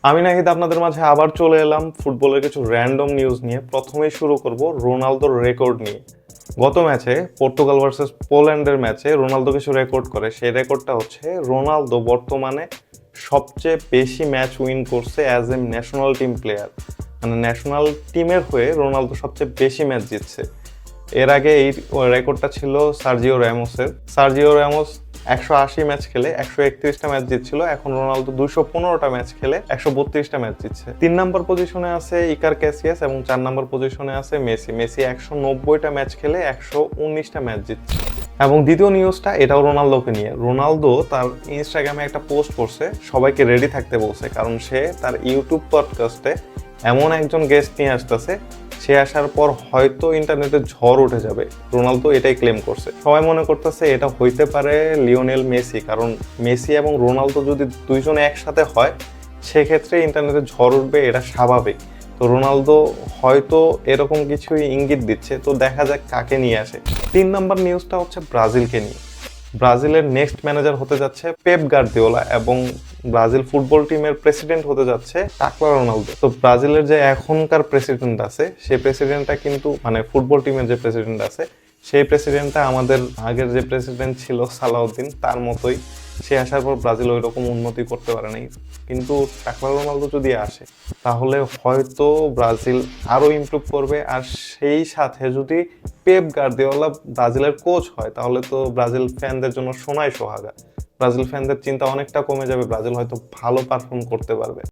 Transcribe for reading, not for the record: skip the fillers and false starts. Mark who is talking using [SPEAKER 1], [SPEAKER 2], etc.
[SPEAKER 1] আমি নাহিদ আপনাদের মাঝে আবার চলে এলাম ফুটবলের কিছু র্যান্ডম নিউজ নিয়ে। প্রথমেই শুরু করব রোনালদোর রেকর্ড নিয়ে। গত ম্যাচে পর্তুগাল ভার্সেস পোল্যান্ডের ম্যাচে রোনালদো কিছু রেকর্ড করে। সেই রেকর্ডটা হচ্ছে রোনালদো বর্তমানে সবচেয়ে বেশি ম্যাচ উইন করছে as a national team player. মানে ন্যাশনাল টিমের হয়ে রোনালদো সবচেয়ে বেশি ম্যাচ জিতছে। এর আগে এই রেকর্ডটা ছিল সার্জিও র্যামোসের। সার্জিও র্যামোস 180 ম্যাচ খেলে 131টা ম্যাচ জিতছিল, এখন রোনালদো 215টা ম্যাচ খেলে 132টা ম্যাচ জিতছে। 3 নম্বর পজিশনে আছে ইকার ক্যাসিয়াস এবং 4 নম্বর পজিশনে আছে মেসি। মেসি 190টা ম্যাচ খেলে 119টা ম্যাচ জিতছে। এবং দ্বিতীয় নিউজটা এটাও রোনালদোকে নিয়ে। রোনালদো তার ইনস্টাগ্রামে একটা পোস্ট করছে, সবাইকে রেডি থাকতে বলছে, কারণ সে তার ইউটিউব পডকাস্টে এমন একজন গেস্ট নিয়ে আসতেছে, সে আসার পর হয়তো ইন্টারনেটে ঝড় উঠে যাবে। রোনালদো এটাই ক্লেম করছে। সবাই মনে করতেছে এটা হইতে পারে লিওনেল মেসি, কারণ মেসি এবং রোনালদো যদি দুইজনে একসাথে হয় সেক্ষেত্রে ইন্টারনেটে ঝড় উঠবে, এটা স্বাভাবিক। তো রোনালদো হয়তো এরকম কিছুই ইঙ্গিত দিচ্ছে, তো দেখা যাক কাকে নিয়ে আসে। 3 নম্বর নিউজটা হচ্ছে ব্রাজিলকে নিয়ে। ব্রাজিলের নেক্সট ম্যানেজার হতে যাচ্ছে পেপ গার্দিওলা এবং ব্রাজিল ফুটবল টিমের প্রেসিডেন্ট হতে যাচ্ছে টাকলা রোনালদো। তো ব্রাজিলের যে এখনকার প্রেসিডেন্ট আছে সেই প্রেসিডেন্টটা কিন্তু মানে ফুটবল টিমের যে প্রেসিডেন্ট আছে সেই প্রেসিডেন্টটা আমাদের আগের যে প্রেসিডেন্ট ছিল সালাউদ্দিন তার মতোই। সে আসার পর ব্রাজিল ওই রকম উন্নতি করতে পারে নাই, কিন্তু টাকলা রোনালদো যদি আসে তাহলে হয়তো ব্রাজিল আরো ইমপ্রুভ করবে। আর সেই সাথে যদি পেপ গার্দিওলা ব্রাজিলের কোচ হয় তাহলে তো ব্রাজিল ফ্যানদের জন্য সোনায় সোহাগা। ব্রাজিল ফ্যানদের চিন্তা অনেকটা কমে যাবে, ব্রাজিল হয়তো ভালো পারফর্ম করতে পারবে।